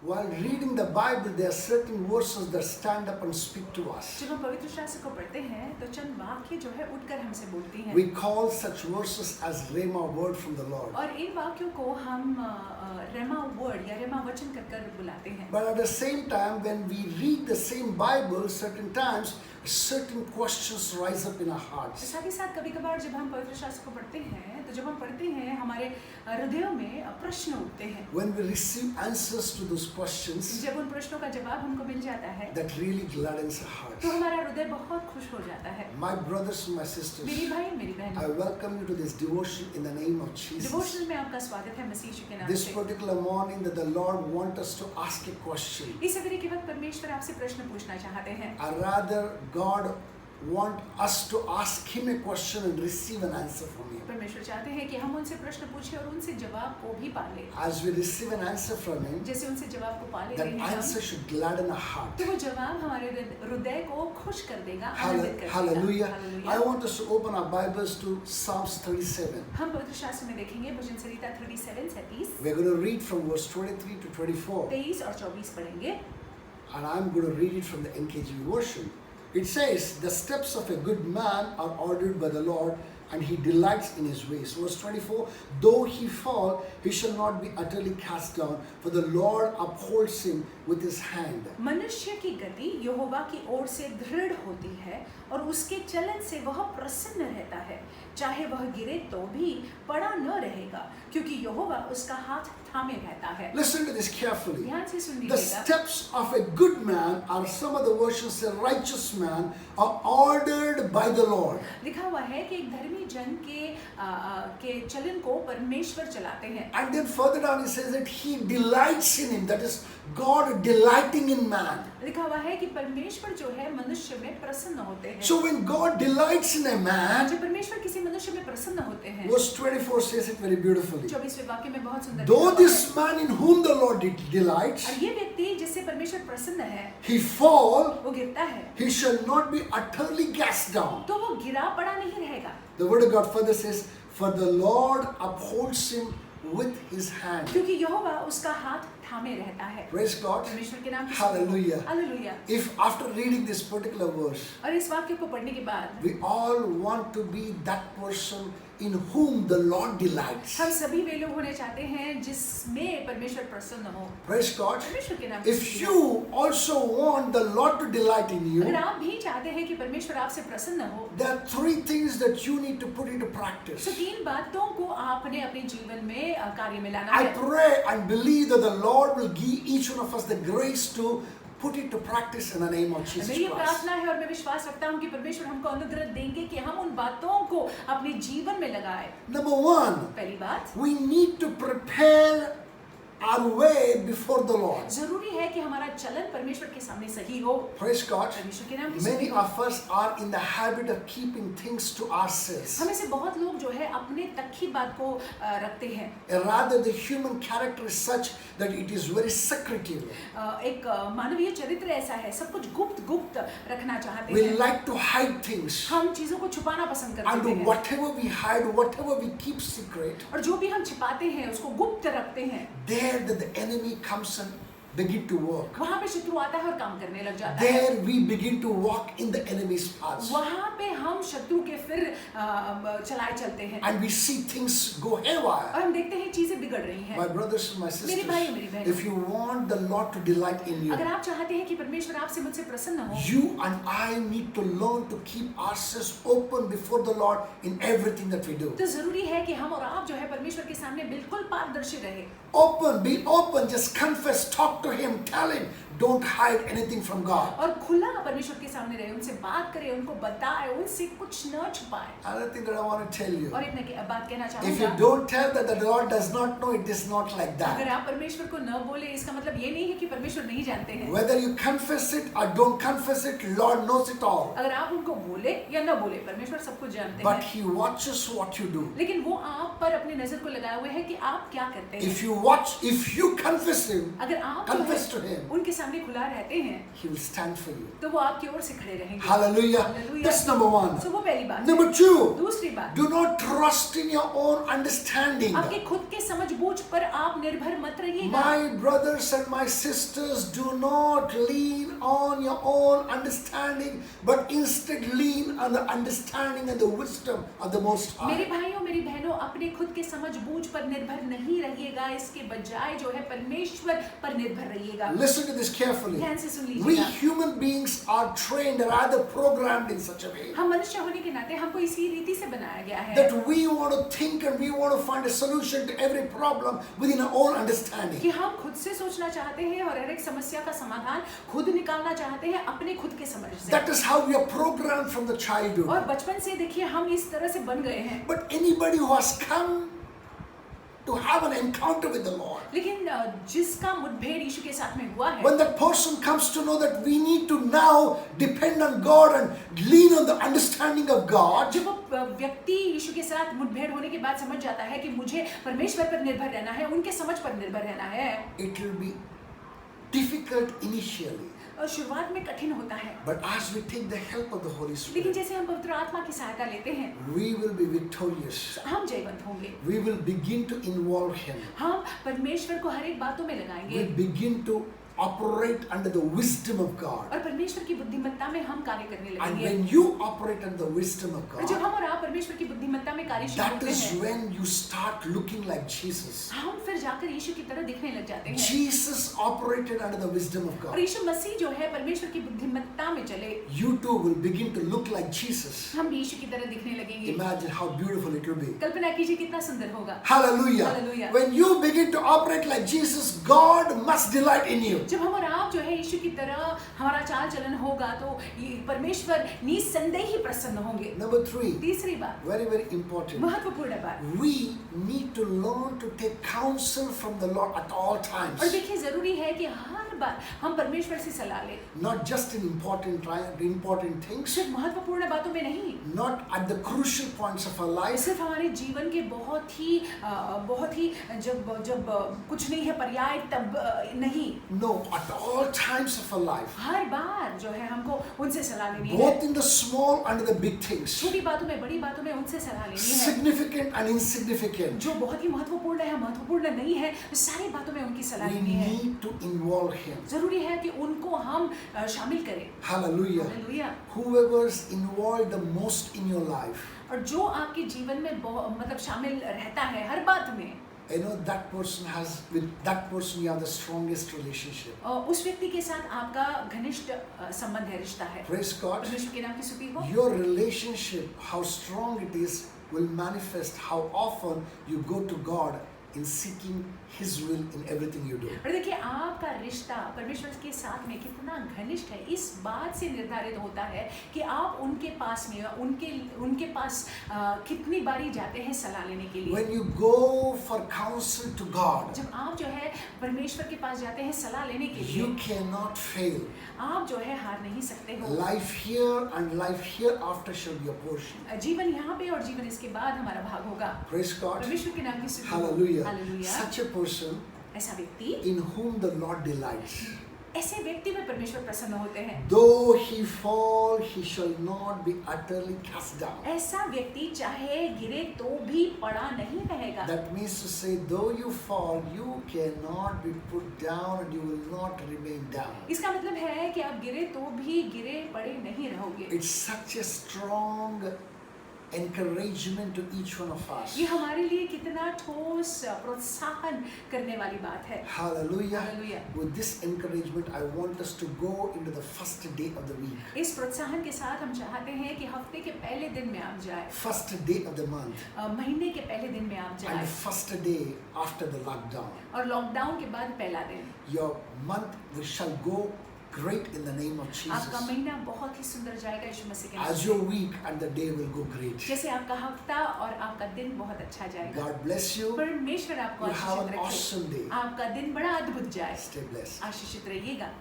While reading the Bible, there are certain verses that stand up and speak to us. जब हम पवित्र शास्त्र को पढ़ते हैं तो चंद वाक्य जो है उठकर हमसे बोलती हैं. We call such verses as Rhema word from the Lord. और इन वाक्यों को हम रेमा वर्ड या रेमा वचन कर बुलाते हैं. But at the same time, when we read the same Bible, certain times certain questions rise up in our hearts. साथ ही साथ कभी-कभार जब हम पवित्र शास्त्र को पढ़ते हैं तो जब हम पढ़ते हैं हमारे हृदयों में प्रश्न उठते हैं. When we receive answers to those questions, जब उन प्रश्नों का जवाब हमको मिल जाता है that really gladdens our hearts. तो हमारा हृदय बहुत खुश हो जाता है. My brothers and my sisters, मेरी भाई मेरी I बहन, welcome you to this devotion in the name of Jesus. Devotion में आपका स्वागत है मसीह यीशु के नाम This से. particular morning that the Lord wants us to ask a question. इस सवेरे के वक्त परमेश्वर आपसे प्रश्न पूछना चाहते हैं. Or rather, God wants us to ask Him a question and receive an answer from Him. परमेश्वर चाहते हैं कि हम उनसे प्रश्न पूछें और उनसे जवाब को भी पालें. As we receive an answer from Him, जैसे उनसे जवाब को पाले that answer should gladden our heart. तो वो जवाब हमारे हृदय को खुश कर देगा, आनंदित कर देगा. Hallelujah. Hallelujah. I want us to open our Bibles to Psalms 37. हम पवित्र शास्त्र में देखेंगे भजन संहिता 37 We're going to read from verse 23 to 24. 23 और 24 पढ़ेंगे. And I'm going to read it from the NKJV version. It says, the steps of a good man are ordered by the Lord, and he delights in his ways. Verse 24, though he fall, he shall not be utterly cast down, for the Lord upholds him with his hand. मनुष्य की गति यहोवा की ओर से दृढ़ होती है और उसके चलन से वह प्रसन्न रहता है. चाहे वह गिरे तो भी पड़ा न रहेगा, क्योंकि यहोवा उसका हाथ थामे रहता है. Listen to this carefully. ध्यान से सुन The लीजिएगा. steps of a good man, or some of the versions say righteous man, are ordered by the Lord. लिखा हुआ है कि एक धर्मी जन के चलन को परमेश्वर चलाते हैं. And then further down it says that he delights in him. That is God delighting in man. लिखा हुआ है कि परमेश्वर जो है मनुष्य में प्रसन्न होते हैं. So when God delights in a man, जब परमेश्वर किसी मनुष्य में प्रसन्न होते हैं, verse 24 says it very beautifully. 24वें वाक्य में बहुत सुंदर Though लिखा हुआ this है, man in whom the Lord delights, और ये व्यक्ति जिससे परमेश्वर प्रसन्न है he fall, वो गिरता है he shall not be utterly cast down. तो वो गिरा पड़ा नहीं रहेगा. The word of God further says, for the Lord upholds him with his hand. क्योंकि यहोवा उसका हाथ थामे रहता है. Praise God. परमेश्वर के नाम पे Hallelujah. Hallelujah. If after reading this particular verse, और इस वाक्य को पढ़ने के बाद we all want to be that person in whom the Lord delights. हम सभी वे लोग होने चाहते हैं जिसमें परमेश्वर प्रसन्न हो. Praise God. परमेश्वर के नाम पे If you also want the Lord to delight in अगर you, आप भी चाहते हैं कि परमेश्वर आपसे प्रसन्न हो, there are three things that you need to put into practice. तो 3 बातों को आपने अपने जीवन में कार्य में लाना I है. pray and believe that the Lord will give each one of us the grace to put it to practice in the name of Jesus मेरी ये Christ. प्रार्थना है और मैं विश्वास रखता हूँ कि परमेश्वर हमको अनुग्रह देंगे कि हम उन बातों को अपने जीवन में लगाएं. Number one, पहली बात, we need to prepare our way before the Lord. जरूरी है कि हमारा चलन परमेश्वर के सामने सही हो. Praise God. परमेश्वर के नाम पे Many सही हो. of us are in the habit of keeping things to ourselves. हमें से बहुत लोग जो है अपने तक ही बात को रखते हैं. Rather, the human character is such that it is very secretive. एक मानवीय चरित्र ऐसा है, सब कुछ गुप्त गुप्त रखना चाहते We हैं. like to hide things. हम चीजों को छुपाना पसंद करते And हैं whatever we hide, whatever we keep secret, और जो भी हम छिपाते हैं उसको गुप्त रखते हैं. there that the enemy comes and begin to work. वहाँ पे शत्रु आता है और काम करने लग जाता है. There we begin to walk in the enemy's paths. वहाँ पे हम शत्रु के फिर चलाए चलते हैं And we see things go haywire. और हम देखते हैं चीजें बिगड़ रही हैं. My brothers and my मेरे भाई, मेरी sisters, बहनें, if you want the Lord to delight in you, अगर आप चाहते हैं कि परमेश्वर आपसे मुझसे प्रसन्न हो, you and I need to learn to keep ourselves open before the Lord in everything that we do. तो जरूरी है कि हम और आप जो है परमेश्वर के सामने बिल्कुल पारदर्शी रहे. Open, be open, just confess, talk to Him, tell Him. Don't hide anything from God. और खुला परमेश्वर के सामने रहे, उनसे बात करें, उनको बताएं, उनसे कुछ न छुपाएं. Another thing that I want to tell you, और एक बात कहना if you चाहूँगा, don't tell that the Lord does not know, it is not like अगर that. आप परमेश्वर को न बोले इसका मतलब ये नहीं है कि परमेश्वर नहीं जानते हैं. Whether you confess it or don't confess it, Lord knows it all. अगर आप उनको बोले या न बोले, परमेश्वर सब कुछ जानते But हैं. He watches what you do. लेकिन वो आप पर अपनी नजर को लगाए हुए है कि आप क्या करते हैं. If you confess Him, अगर आप जो confess to है Him, उनके सामने खुला रहते हैं, He will stand for you. तो वो आपकी ओर से खड़े रहेंगे। Hallelujah. Hallelujah. That's number one. So वो पहली बात है। Number two, दूसरी बात, do not trust in your own understanding. आपके खुद के समझ-बूझ पर आप निर्भर मत रहिएगा। My brothers and my sisters, do not lean on your own understanding, but instead lean on the understanding and the wisdom of the Most High. मेरे भाइयों मेरी बहनों, अपने खुद के समझ-बूझ पर निर्भर नहीं रहिएगा, इसके बजाय जो है परमेश्वर पर निर्भर रहिएगा। Listen to this carefully. ध्यान से सुन We लीजिएगा। human beings are trained or rather programmed in such a way हम मनुष्य होने के नाते हमको इसी रीति से बनाया गया है that we want to think and we want to find a solution to every problem within our own understanding. कि हम खुद से सोचना चाहते हैं और हर एक समस्या का समाधान खुद निकालना चाहते हैं अपने खुद के समझ से। That is how we are programmed from the childhood. और बचपन से देखिए हम इस तरह से बन गए हैं। But anybody who has come to have an encounter with the Lord, लेकिन जिसका मुठभेड़ यीशु के साथ में हुआ है, when that person comes to know that we need to now depend on God and lean on the understanding of God, जब वो व्यक्ति यीशु के साथ मुठभेड़ होने के बाद समझ जाता है कि मुझे परमेश्वर पर निर्भर रहना है, उनके समझ पर निर्भर रहना है, it will be difficult initially. और शुरुआत में कठिन होता है, But as we take the help of the Holy लेकिन Spirit, जैसे हम पवित्र आत्मा की सहायता लेते हैं, we will be victorious. हम जयवंत होंगे। We will begin to involve Him. हम परमेश्वर को हर एक बातों में लगाएंगे We begin to operate under the wisdom of God. और परमेश्वर की बुद्धिमत्ता में हम कार्य करने And लगेंगे। when you operate under the wisdom of और जब God, हम और आप परमेश्वर की बुद्धिमत्ता में कार्य शुरू that करते is हैं, when you start looking like Jesus. हम फिर जाकर यीशु की तरह दिखने लग जाते हैं। Jesus operated under the wisdom of और God. यीशु मसीह जो है परमेश्वर की बुद्धिमत्ता में चले, You too will begin to look like Jesus. हम भी यीशु की तरह दिखने लगेंगे। Imagine how beautiful it will be. कल्पना कीजिए कितना सुंदर होगा। Hallelujah. Hallelujah. When you begin to operate like Jesus, God must delight in you. जब हम और आप जो है यीशु की तरह हमारा चाल चलन होगा तो ये परमेश्वर निसंदेह ही प्रसन्न होंगे। Number three, तीसरी बात, very, very important. महत्वपूर्ण बात, We need to learn to take counsel from the Lord at all times. और देखिए जरूरी है कि हर बार हम परमेश्वर से सलाह लें, Not just in important things, सिर्फ महत्वपूर्ण बातों में नहीं, not at the crucial points of our life, सिर्फ हमारे जीवन के बहुत ही जब कुछ नहीं है पर्याय तब नहीं, no, at all times of our life, हर बार जो है हमको उनसे सलाह लेनी है। both in the small and the big things, छोटी बातों में बड़ी बातों में उनसे सलाह लेनी है। significant and insignificant. जो बहुत ही महत्वपूर्ण है महत्वपूर्ण नहीं है, सारी बातों में उनकी सलाह We लेनी है। need to involve Him. जरूरी है कि उनको हम शामिल करें। Hallelujah. Hallelujah. Whoever's involved the most in your life, और जो आपके जीवन में मतलब शामिल रहता है हर बात में, I know that person with that person you have the strongest relationship. उस व्यक्ति के साथ आपका घनिष्ठ संबंध है, रिश्ता है। Praise God. परमेश्वर के नाम की स्तुति हो। Your relationship, how strong it is, will manifest how often you go to God in seeking His will in everything you do. और देखिए आपका रिश्ता परमेश्वर के साथ में कितना घनिष्ठ है, इस बात से निर्धारित होता है कि आप उनके पास में उनके पास कितनी बारी जाते हैं सलाह लेने के लिए। When you go for counsel to God, जब आप जो है परमेश्वर के पास जाते हैं सलाह लेने के लिए, you cannot fail. आप जो है हार नहीं सकते हो। Life here and life hereafter shall be a portion. जीवन यहाँ पे और जीवन इसके बाद हमारा भाग होगा। Praise God. परमेश्वर के नाम की स्तुति हो। Hallelujah. Hallelujah. Such a person ऐसा व्यक्ति, in whom the Lord delights. ऐसे व्यक्ति में परमेश्वर प्रसन्न होते हैं। Though he fall, he shall not be utterly cast down. ऐसा व्यक्ति चाहे गिरे तो भी पड़ा नहीं रहेगा। That means to say, though you fall, you cannot be put down and you will not remain down. इसका मतलब है कि आप गिरे तो भी गिरे पड़े नहीं रहोगे। It's such a strong encouragement to each one of us. ये हमारे लिए कितना ठोस प्रोत्साहन करने वाली बात है। Hallelujah. Hallelujah. With this encouragement, I want us to go into the first day of the week. इस प्रोत्साहन के साथ हम चाहते हैं कि हफ्ते के पहले दिन में आप जाए, First day of the month. महीने के पहले दिन में आप And जाए, the first day after the lockdown. और लॉकडाउन के बाद पहला दिन। Your month shall go great in the name of आपका Jesus. महीना बहुत ही सुंदर जाएगा यीशु मसीह के नाम As से। your week and the day will go great. जैसे आपका हफ्ता और आपका दिन बहुत अच्छा जाएगा। God bless you. परमेश्वर आपको You have आशीषित an रखे। awesome day. आपका दिन बड़ा अद्भुत जाए। Stay blessed. आशीषित रहिएगा।